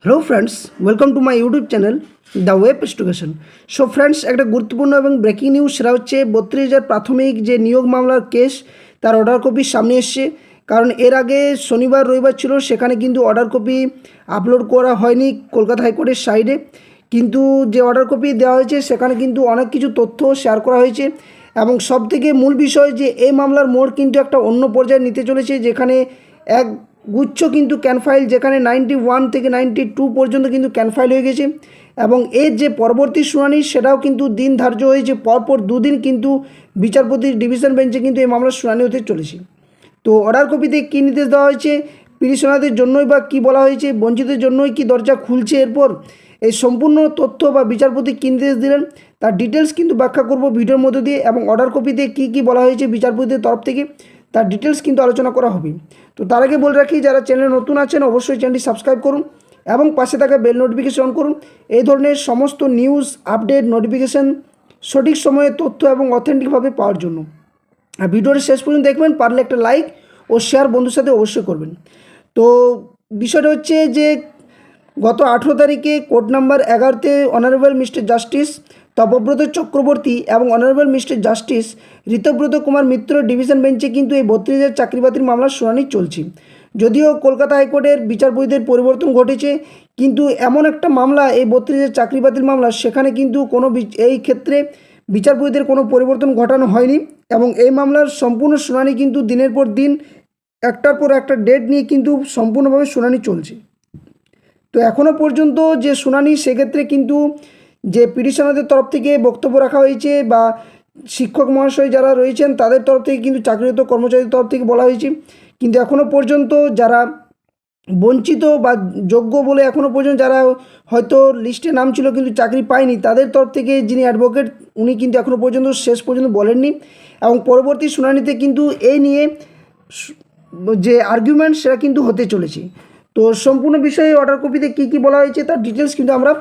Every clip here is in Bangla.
Hello friends, welcome to my YouTube channel the web education. So friends, একটা গুরুত্বপূর্ণ এবং ব্রেকিং নিউজ, সেটা হচ্ছে 32,000 প্রাথমিক যে নিয়োগ মামলার কেস, তার অর্ডার কপি সামনে এসছে। কারণ এর আগে শনিবার রবিবার ছিল, সেখানে কিন্তু অর্ডার কপি আপলোড করা হয়নি কলকাতা হাইকোর্টের সাইডে। কিন্তু যে অর্ডার কপি দেওয়া হয়েছে সেখানে কিন্তু অনেক কিছু তথ্য শেয়ার করা হয়েছে, এবং সবথেকে মূল বিষয় যে এই মামলার মোড় কিন্তু একটা অন্য পর্যায়ে নিতে চলেছে, যেখানে এক গুচ্ছ কিন্তু ক্যান ফাইল, যেখানে 91 থেকে 92 পর্যন্ত কিন্তু ক্যান ফাইল হয়ে গেছে। এবং এর যে পরবর্তী শুনানি সেটাও কিন্তু দিন ধার্য হয়েছে, পরপর দুদিন কিন্তু বিচারপতির ডিভিশন বেঞ্চে কিন্তু এই মামলার শুনানি হতে চলেছে। তো অর্ডার কপিতে কী নির্দেশ দেওয়া হয়েছে, পিটিশনারদের জন্যই বা কী বলা হয়েছে, বঞ্চিতের জন্যই কি দরজা খুলছে এরপর, এই সম্পূর্ণ তথ্য বা বিচারপতি কী নির্দেশ দিলেন তার ডিটেলস কিন্তু ব্যাখ্যা করব ভিডিওর মধ্যে দিয়ে, এবং অর্ডার কপিতে কী কী বলা হয়েছে বিচারপতিদের তরফ থেকে তার ডিটেলস কিন্তু আলোচনা করা হবে। তো তার আগে বলে রাখি, যারা চ্যানেলে নতুন আছেন অবশ্যই চ্যানেলটি সাবস্ক্রাইব করুন এবং পাশে থাকা বেল নোটিফিকেশন অন করুন এই ধরনের সমস্ত নিউজ আপডেট নোটিফিকেশান সঠিক সময়ে তথ্য এবং অথেন্টিকভাবে পাওয়ার জন্য। আর ভিডিওর শেষ পর্যন্ত দেখবেন, পারলে একটা লাইক ও শেয়ার বন্ধুর সাথে অবশ্যই করবেন। তো বিষয়টা হচ্ছে যে গত 18 তারিখে কোর্ট নাম্বার 11-তে honourable mister justice Tapabrata Chakraborty এবং honourable mister justice Ritabrata Kumar Mitra division বেঞ্চে কিন্তু এই 32,000 চাকরি বাতিল মামলার শুনানি চলছে। যদিও কলকাতা হাইকোর্টের বিচারপতিদের পরিবর্তন ঘটেছে, কিন্তু এমন একটা মামলা, এই 32,000 চাকরি বাতিল মামলা, সেখানে কিন্তু এই ক্ষেত্রে বিচারপতিদের কোনো পরিবর্তন ঘটানো হয়নি, এবং এই মামলার সম্পূর্ণ শুনানি কিন্তু দিনের পর দিন একটার পর একটা ডেট নিয়ে কিন্তু সম্পূর্ণভাবে শুনানি চলছে। তো এখনও পর্যন্ত যে শুনানি, সেক্ষেত্রে কিন্তু যে পিটিশনারদের তরফ থেকে বক্তব্য রাখা হয়েছে বা শিক্ষক মহাশয় যারা রয়েছেন তাদের তরফ থেকে কিন্তু চাকরিরত কর্মচারীদের তরফ থেকে বলা হয়েছে, কিন্তু এখনও পর্যন্ত যারা বঞ্চিত বা যোগ্য বলে এখনও পর্যন্ত যারা হয়তো লিস্টে নাম ছিল কিন্তু চাকরি পায়নি, তাদের তরফ থেকে যিনি অ্যাডভোকেট উনি কিন্তু এখনও পর্যন্ত শেষ পর্যন্ত বলেননি, এবং পরবর্তী শুনানিতে কিন্তু এই নিয়ে যে আর্গুমেন্ট সেটা কিন্তু হতে চলেছে। তো সম্পূর্ণ বিষয়ে অর্ডার কপিতে কী কী বলা হয়েছে তার ডিটেলস কিন্তু আমরা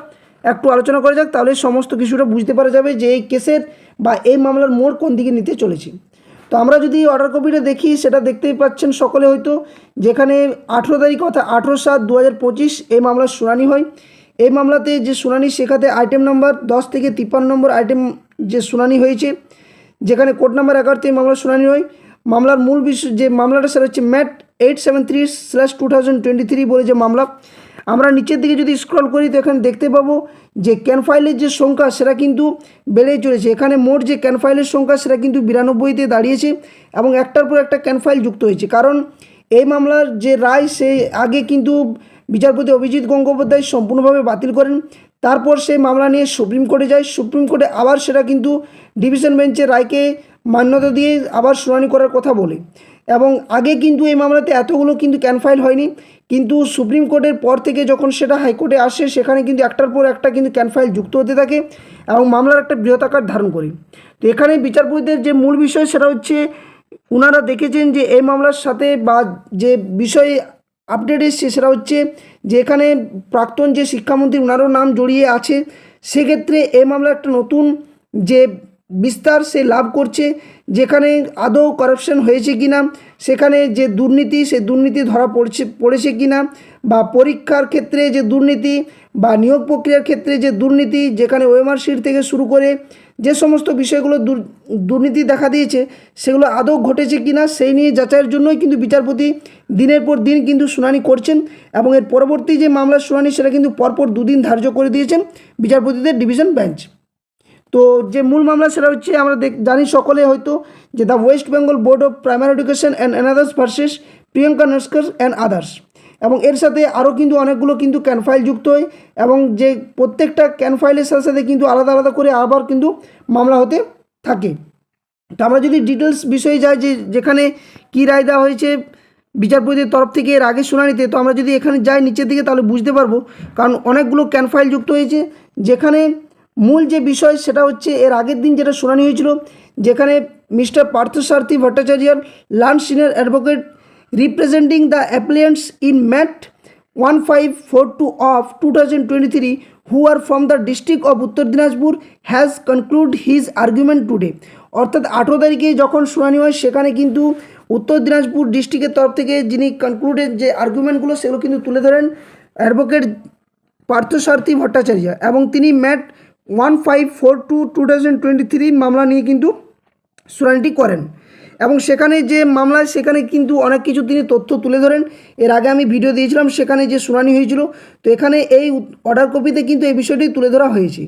একটু আলোচনা করা যাক, তাহলে সমস্ত কিছুটা বুঝতে পারা যাবে যে এই কেসের বা এই মামলার মোড় কোন দিকে নিতে চলেছে। তো আমরা যদি অর্ডার কপিটা দেখি, সেটা দেখতেই পাচ্ছেন সকলে হয়তো, যেখানে 18 তারিখ অর্থাৎ 18/7/2025 এই মামলার শুনানি হয়। এই মামলাতে যে শুনানি, সেখানে আইটেম নাম্বার 10 থেকে 53 নম্বর আইটেম যে শুনানি হয়েছে, যেখানে কোর্ট নাম্বার 11-তে এই মামলার শুনানি হয়। মামলার মূল বিষয় যে মামলাটা সেটা হচ্ছে ম্যাট 873/2023 বলে যে মামলা। আমরা নিচের দিকে যদি স্ক্রল করি তো এখানে দেখতে পাবো যে ক্যান ফাইলের যে সংখ্যা সেটা কিন্তু বেড়েই চলেছে। এখানে মোট যে ক্যান ফাইলের সংখ্যা সেটা কিন্তু 92-তে দাঁড়িয়েছে, এবং একটার পর একটা ক্যান ফাইল যুক্ত হয়েছে। কারণ এই মামলার যে রায়, সেই আগে কিন্তু বিচারপতি অভিজিৎ গঙ্গোপাধ্যায় সম্পূর্ণভাবে বাতিল করেন, তারপর সেই মামলা নিয়ে সুপ্রিম কোর্টে যায়, সুপ্রিম কোর্টে আবার সেটা কিন্তু ডিভিশন বেঞ্চের রায়কে মান্যতা দিয়ে আবার শুনানি করার কথা বলে। এবং আগে কিন্তু এই মামলাতে এতগুলো কিন্তু ক্যান ফাইল হয়নি, কিন্তু সুপ্রিম কোর্টের পর থেকে যখন সেটা হাইকোর্টে আসে, সেখানে কিন্তু একটার পর একটা কিন্তু ক্যান ফাইল যুক্ত হতে থাকে এবং মামলার একটা বৃহতাকার ধারণ করে। তো এখানে বিচারপতিদের যে মূল বিষয় সেটা হচ্ছে, ওনারা দেখেছেন যে এই মামলার সাথে বা যে বিষয়ে আপডেট এসছে সেটা হচ্ছে যে এখানে প্রাক্তন যে শিক্ষামন্ত্রী ওনারও নাম জড়িয়ে আছে, সেক্ষেত্রে এই মামলা একটা নতুন যে বিস্তার সে লাভ করছে, যেখানে আদৌ করাপশন হয়েছে কি না, সেখানে যে দুর্নীতি, সে দুর্নীতি ধরা পড়েছে কি না, বা পরীক্ষার ক্ষেত্রে যে দুর্নীতি বা নিয়োগ প্রক্রিয়ার ক্ষেত্রে যে দুর্নীতি, যেখানে ওএমআর শিট থেকে শুরু করে যে সমস্ত বিষয়গুলো দুর্নীতি দেখা দিয়েছে, সেগুলো আদৌ ঘটেছে কি না, সেই নিয়ে যাচাইয়ের জন্যই কিন্তু বিচারপতি দিনের পর দিন কিন্তু শুনানি করছেন, এবং এর পরবর্তী যে মামলার শুনানি সেটা কিন্তু পরপর দুদিন ধার্য করে দিয়েছেন বিচারপতিদের ডিভিশন বেঞ্চ। তো যে মূল মামলা সেটা হচ্ছে, আমরা জানি সকলে হয়তো, যে the West Bengal board of primary education and another's versus Priyanka Naskar and others. এবং এর সাথে আরও কিন্তু অনেকগুলো কিন্তু ক্যান ফাইল যুক্ত হয়, এবং যে প্রত্যেকটা ক্যান ফাইলের সাথে সাথে কিন্তু আলাদা আলাদা করে আবার কিন্তু মামলা হতে থাকে। তো আমরা যদি ডিটেলস বিষয়ে যাই, যে যেখানে কী রায় দেওয়া হয়েছে বিচারপতির তরফ থেকে এর আগে শুনানিতে, তো আমরা যদি এখানে যাই নিচের দিকে তাহলে বুঝতে পারবো, কারণ অনেকগুলো ক্যান ফাইল যুক্ত হয়েছে। যেখানে মূল যে বিষয় সেটা হচ্ছে এর আগের দিন যেটা শুনানি হয়েছিল, যেখানে mister Parthasarathi Bhattacharya, learned senior advocate representing the appellants in MAT 1542 of 2023 who are from the district of উত্তর Dinajpur has concluded his argument today। অর্থাৎ 18 তারিখে যখন শুনানি হয়, সেখানে কিন্তু উত্তর দিনাজপুর ডিস্ট্রিক্টের তরফ থেকে যিনি কনক্লুডেড যে আর্গুমেন্টগুলো সেগুলো কিন্তু তুলে ধরেন অ্যাডভোকেট পার্থসারথী ভট্টাচার্য এবং তিনি ম্যাট 1542/2023 মামলা নিয়ে কিন্তু শুনানিটি করেন এবং সেখানে যে মামলায় সেখানে কিন্তু অনেক কিছু তিনি তথ্য তুলে ধরেন। এর আগে আমি ভিডিও দিয়েছিলাম সেখানে যে শুনানি হয়েছিল, তো এখানে এই অর্ডার কপিতে কিন্তু এই বিষয়টি তুলে ধরা হয়েছে।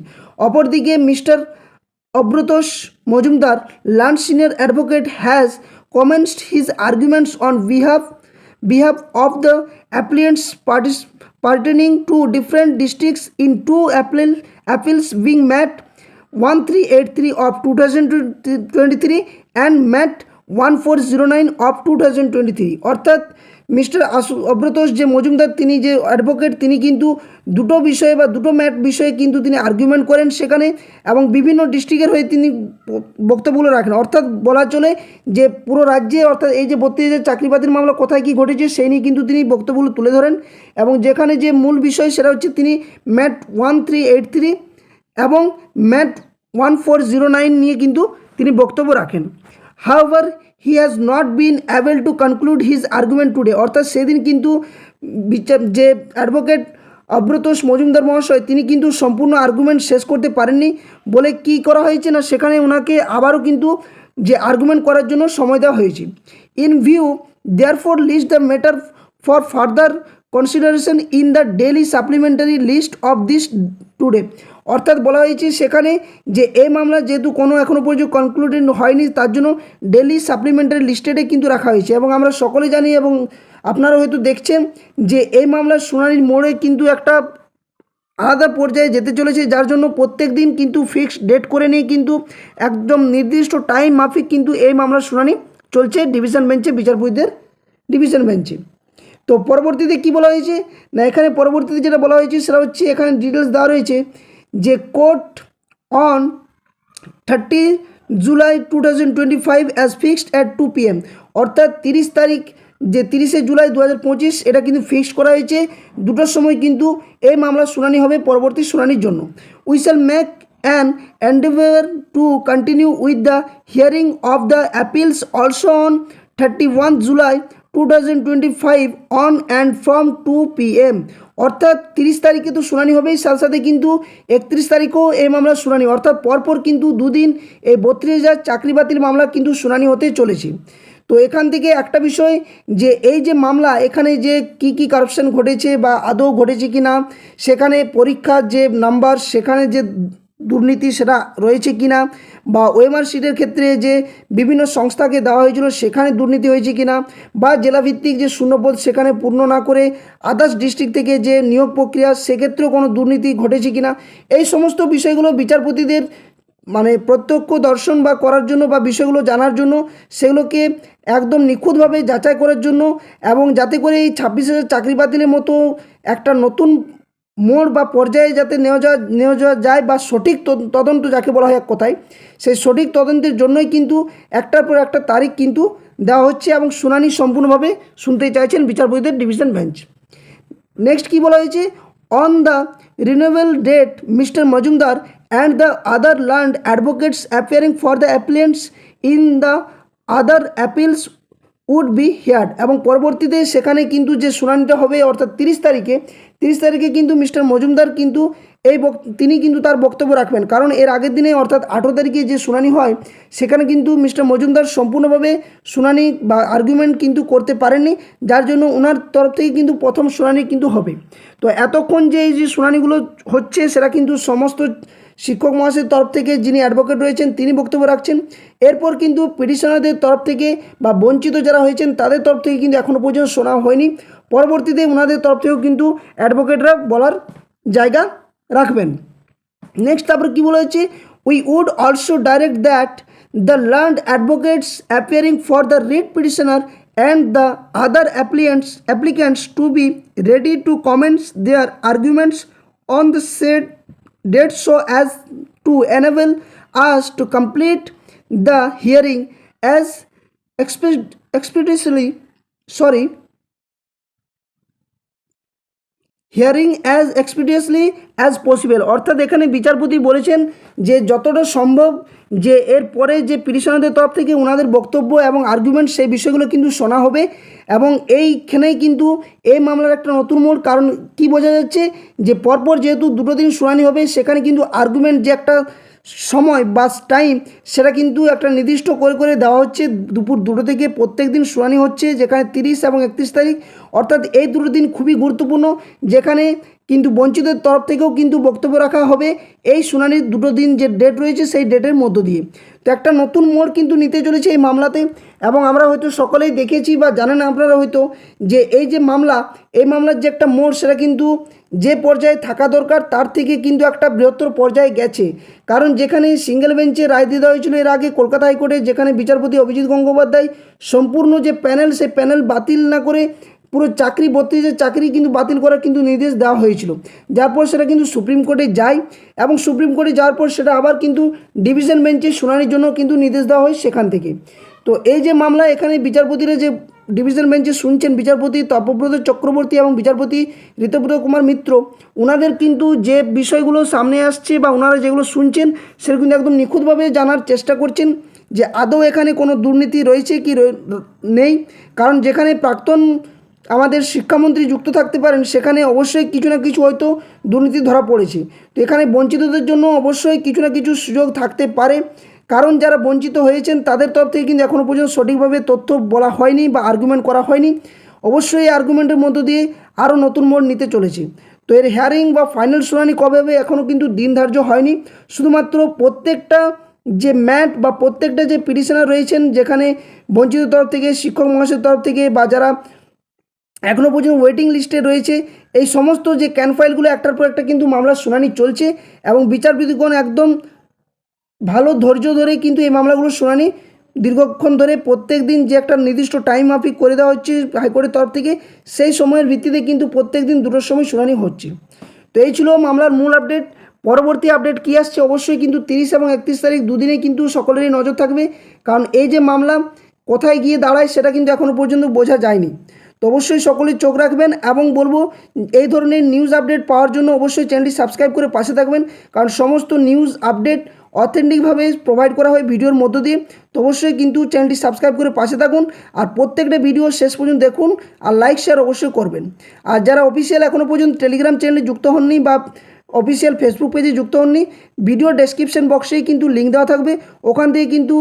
অপরদিকে mister Abratosh Majumdar, learned senior advocate, has commenced his arguments on behalf of the applicants pertaining to different districts in two appeals being met 1383 of 2023 and met 1409 of 2023। অর্থাৎ মিস্টার অব্রতোষ যে মজুমদার তিনি যে অ্যাডভোকেট তিনি কিন্তু দুটো বিষয়ে বা দুটো ম্যাট বিষয়ে কিন্তু তিনি আর্গুমেন্ট করেন সেখানে এবং বিভিন্ন ডিস্ট্রিক্টের হয়ে তিনি বক্তব্যগুলো রাখেন। অর্থাৎ বলা চলে যে পুরো রাজ্যে অর্থাৎ এই যে 32,000 চাকরি বাতিল মামলা কোথায় কী ঘটেছে সেই নিয়ে কিন্তু তিনি বক্তব্যগুলো তুলে ধরেন এবং যেখানে যে মূল বিষয় সেটা হচ্ছে তিনি ম্যাট 1383 এবং ম্যাট 1409 নিয়ে কিন্তু তিনি বক্তব্য রাখেন। However, he has not been able to conclude his argument today। অর্থাৎ সেদিন কিন্তু যে অ্যাডভোকেট অব্রতোষ মজুমদার মহাশয় তিনি কিন্তু সম্পূর্ণ আর্গুমেন্ট শেষ করতে পারেননি বলে কি করা হয়েছে না সেখানে ওনাকে আবারও কিন্তু যে আর্গুমেন্ট করার জন্য সময় দেওয়া হয়েছে। In view therefore list the matter for further consideration in the daily supplementary list of this today. অর্থাৎ বলা হয়েছে সেখানে যে এই মামলা যেহেতু কোনো এখনও পর্যন্ত কনক্লুডেড হয়নি তার জন্য ডেইলি সাপ্লিমেন্টারি লিস্টেডে কিন্তু রাখা হয়েছে এবং আমরা সকলে জানি এবং আপনারা হয়তো দেখছেন যে এই মামলার শুনানির মোড়ে কিন্তু একটা আলাদা পর্যায়ে যেতে চলেছে, যার জন্য প্রত্যেক দিন কিন্তু ফিক্সড ডেট করে নিয়ে কিন্তু একদম নির্দিষ্ট টাইম মাফিক কিন্তু এই মামলার শুনানি চলছে ডিভিশন বেঞ্চে, বিচারপতিদের ডিভিশন বেঞ্চে। তো পরবর্তীতে কি বলা হয়েছে না এখানে পরবর্তীতে যেটা বলা হয়েছে সেটা হচ্ছে এখানে ডিটেলস দেওয়া রয়েছে যে court on 30 July 2025 as fixed at 2 PM। অর্থাৎ 30 তারিখ যে 30শে জুলাই 2025 এটা কিন্তু ফিক্সড করা হয়েছে, দুটোর সময় কিন্তু এই মামলার শুনানি হবে পরবর্তী শুনানির জন্য। We shall make an Endeavour to continue with the hearing of the appeals also on 31 July 2025 on and from 2 PM। অর্থাৎ 30 তারিখে তো শুনানি হবেই, সাথে সাথে কিন্তু 31 তারিখেও এই মামলার শুনানি, অর্থাৎ পরপর কিন্তু দুদিন এই 32,000 চাকরি বাতিল মামলা কিন্তু শুনানি হতে চলেছে। তো এখান থেকে একটা বিষয় যে এই যে মামলা এখানে যে কি কারাপশন ঘটেছে বা আদৌ ঘটেছে কি না, সেখানে পরীক্ষার যে নাম্বার সেখানে যে দুর্নীতি সেটা রয়েছে কি না, বা ওএমআর শিটের ক্ষেত্রে যে বিভিন্ন সংস্থাকে দেওয়া হয়েছিল সেখানে দুর্নীতি হয়েছে কি না, বা জেলাভিত্তিক যে শূন্যপদ সেখানে পূর্ণ না করে আদার্স ডিস্ট্রিক্ট থেকে যে নিয়োগ প্রক্রিয়া সেক্ষেত্রেও কোনো দুর্নীতি ঘটেছে কি না, এই সমস্ত বিষয়গুলো বিচারপতিদের মানে প্রত্যক্ষ দর্শন বা করার জন্য বা বিষয়গুলো জানার জন্য সেগুলোকে একদম নিখুঁতভাবে যাচাই করার জন্য এবং যাতে করে এই 26,000 চাকরি বাতিলের মতো একটা নতুন মোড় বা পর্যায়ে যাতে নেওয়া যায় বা সঠিক তদন্ত যাকে বলা হয় এক কথায়, সেই সঠিক তদন্তের জন্যই কিন্তু একটার পর একটা তারিখ কিন্তু দেওয়া হচ্ছে এবং শুনানি সম্পূর্ণভাবে শুনতে চাইছেন বিচারপতিদের ডিভিশন বেঞ্চ। নেক্সট কি বলা হয়েছে, on the renewal date Mister Majumdar and the other land advocates appearing for the appellants in the other appeals would be heard। এবং পরবর্তীতে সেখানে কিন্তু যে শুনানিটা হবে অর্থাৎ 30 তারিখে কিন্তু মিস্টার মজুমদার কিন্তু তিনি কিন্তু তার বক্তব্য রাখবেন, কারণ এর আগের দিনে অর্থাৎ 18 তারিখে যে শুনানি হয় সেখানে কিন্তু মিস্টার মজুমদার সম্পূর্ণভাবে শুনানি বা আর্গুমেন্ট কিন্তু করতে পারেননি, যার জন্য ওনার তরফ থেকে কিন্তু প্রথম শুনানি কিন্তু হবে। তো এতক্ষণ যে এই যে শুনানিগুলো হচ্ছে সেটা কিন্তু সমস্ত শিক্ষক মহাশয়ের তরফ থেকে যিনি অ্যাডভোকেট রয়েছেন তিনি বক্তব্য রাখছেন, এরপর কিন্তু পিটিশনারদের তরফ থেকে বা বঞ্চিত যারা হয়েছেন তাদের তরফ থেকে কিন্তু এখনও পর্যন্ত শোনা হয়নি, পরবর্তীতে ওনাদের তরফ থেকেও কিন্তু অ্যাডভোকেটরা বলার জায়গা রাখবেন। নেক্সট তারপর কী বলা হয়েছে, we would also direct that the learned advocates appearing for the writ petitioner and the other applicants to be ready to commence their arguments on the said date so as to enable us to complete the hearing as expeditiously hearing as expeditiously as possible, অর্থাৎ এখানে বিচারপতি বলেছেন যে যতটা সম্ভব যে এর পরে যে পিটিশনারদের তরফ থেকে ওনাদের বক্তব্য এবং আর্গুমেন্ট সেই বিষয়গুলো কিন্তু শোনা হবে। এবং এইখানেই কিন্তু এই মামলার একটা নতুন মোড়, কারণ কি বোঝা যাচ্ছে যে পরপর যেহেতু দুটো দিন শুনানি হবে, সেখানে কিন্তু আর্গুমেন্ট যে একটা সময় বা টাইম সেটা কিন্তু একটা নির্দিষ্ট করে দেওয়া হচ্ছে। দুপুর 2টো থেকে প্রত্যেক দিন শুনানি হচ্ছে, যেখানে 30 এবং 31 তারিখ, অর্থাৎ এই দুটো দিন খুবই গুরুত্বপূর্ণ, যেখানে কিন্তু বঞ্চিতের তরফ থেকেও কিন্তু বক্তব্য রাখা হবে এই শুনানির দুটো দিন যে ডেট রয়েছে সেই ডেটের মধ্য দিয়ে। তো একটা নতুন মোড় কিন্তু নিতে চলেছে এই মামলাতে। এবং আমরা হয়তো সকলেই দেখেছি বা জানেন আপনারা হয়তো যে এই যে মামলা, এই মামলার যে একটা মোড় সেটা কিন্তু যে পর্যায়ে থাকা দরকার তার থেকে কিন্তু একটা বৃহত্তর পর্যায়ে গেছে। কারণ যেখানে সিঙ্গেল বেঞ্চে রায় দিয়ে দেওয়া হয়েছিল এর আগে কলকাতা হাইকোর্টে, যেখানে বিচারপতি অভিজিৎ গঙ্গোপাধ্যায় সম্পূর্ণ যে প্যানেল, সেই প্যানেল বাতিল না করে পুরো চাকরি 32 চাকরি কিন্তু বাতিল করার কিন্তু নির্দেশ দেওয়া হয়েছিল, যার পর সেটা কিন্তু সুপ্রিম কোর্টে যায় এবং সুপ্রিম কোর্টে যাওয়ার পর সেটা আবার কিন্তু ডিভিশন বেঞ্চে শুনানির জন্য কিন্তু নির্দেশ দেওয়া হয় সেখান থেকে। তো এই যে মামলা, এখানে বিচারপতিরা যে ডিভিশন বেঞ্চে শুনছেন, বিচারপতি তপব্রত চক্রবর্তী এবং বিচারপতি ঋতব্রত কুমার মিত্র, ওনাদের কিন্তু যে বিষয়গুলো সামনে আসছে বা ওনারা যেগুলো শুনছেন সেগুলো কিন্তু একদম নিখুঁতভাবে জানার চেষ্টা করছেন যে আদৌ এখানে কোনো দুর্নীতি রয়েছে কি নেই। কারণ যেখানে প্রাক্তন আমাদের শিক্ষামন্ত্রী যুক্ত থাকতে পারেন, সেখানে অবশ্যই কিছু না কিছু হয়তো দুর্নীতি ধরা পড়েছে। তো এখানে বঞ্চিতদের জন্য অবশ্যই কিছু না কিছু সুযোগ থাকতে পারে, কারণ যারা বঞ্চিত হয়েছেন তাদের তরফ থেকে কিন্তু এখনও পর্যন্ত সঠিকভাবে তথ্য বলা হয়নি বা আর্গুমেন্ট করা হয়নি। অবশ্যই এই আর্গুমেন্টের মধ্য দিয়ে আরও নতুন মোড় নিতে চলেছে। তো এর হিয়ারিং বা ফাইনাল শুনানি কবে হবে এখনও কিন্তু দিন ধার্য হয়নি। শুধুমাত্র প্রত্যেকটা যে ম্যাট বা প্রত্যেকটা যে পিটিশনার রয়েছেন, যেখানে বঞ্চিত তরফ থেকে, শিক্ষক মহাশয়ের তরফ থেকে বা যারা এখনও পর্যন্ত ওয়েটিং লিস্টে রয়েছে, এই সমস্ত যে ক্যান ফাইলগুলো একটার পর একটা কিন্তু মামলার শুনানি চলছে এবং বিচারপতিগণ একদম ভালো ধৈর্য ধরে কিন্তু এই মামলাগুলোর শুনানি দীর্ঘক্ষণ ধরে প্রত্যেক দিন যে একটা নির্দিষ্ট টাইম মাফিক করে দেওয়া হচ্ছে হাইকোর্টের তরফ থেকে, সেই সময়ের ভিত্তিতে কিন্তু প্রত্যেক দিন 2টোর সময় শুনানি হচ্ছে। তো এই ছিল মামলার মূল আপডেট। পরবর্তী আপডেট কী আসছে অবশ্যই কিন্তু 30 এবং 31 তারিখ দুদিনে কিন্তু সকলেরই নজর থাকবে, কারণ এই যে মামলা কোথায় গিয়ে দাঁড়ায় সেটা কিন্তু এখনও পর্যন্ত বোঝা যায়নি। তো অবশ্যই সকলেই চোখ রাখবেন এবং বলবো এই ধরনের নিউজ আপডেট পাওয়ার জন্য অবশ্যই চ্যানেলটি সাবস্ক্রাইব করে পাশে থাকবেন, কারণ সমস্ত নিউজ আপডেট অথেন্টিকভাবে প্রোভাইড করা হয় ভিডিওর মধ্য দিয়ে। তো অবশ্যই কিন্তু চ্যানেলটি সাবস্ক্রাইব করে পাশে থাকুন আর প্রত্যেকটা ভিডিও শেষ পর্যন্ত দেখুন আর লাইক শেয়ার অবশ্যই করবেন। আর যারা অফিসিয়াল এখনও পর্যন্ত টেলিগ্রাম চ্যানেলে যুক্ত হননি বা অফিসিয়াল ফেসবুক পেজে যুক্ত হননি, ভিডিও ডেসক্রিপশন বক্সেই কিন্তু লিঙ্ক দেওয়া থাকবে, ওখান থেকে কিন্তু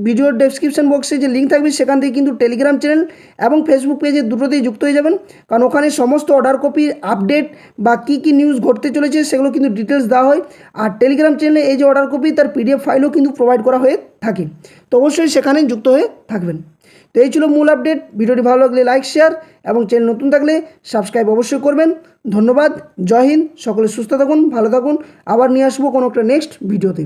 ভিডিওর ডেসক্রিপশন বক্সে যে লিঙ্ক থাকবে সেখান থেকে কিন্তু টেলিগ্রাম চ্যানেল এবং ফেসবুক পেজে দুটোতেই যুক্ত হয়ে যাবেন, কারণ ওখানে সমস্ত অর্ডার কপির আপডেট বা কী নিউজ ঘটতে চলেছে সেগুলো কিন্তু ডিটেলস দেওয়া হয়। আর টেলিগ্রাম চ্যানেলে এই যে অর্ডার কপি তার PDF ফাইলও কিন্তু প্রোভাইড করা হয়ে থাকে। তো অবশ্যই সেখানে যুক্ত হয়ে থাকবেন। তো এই ছিল মূল আপডেট। ভিডিওটি ভালো লাগলে লাইক শেয়ার এবং চ্যানেল নতুন থাকলে সাবস্ক্রাইব অবশ্যই করবেন। ধন্যবাদ। জয় হিন্দ। সকলে সুস্থ থাকুন, ভালো থাকুন। আবার নিয়ে আসবো কোনো একটা নেক্সট ভিডিওতে।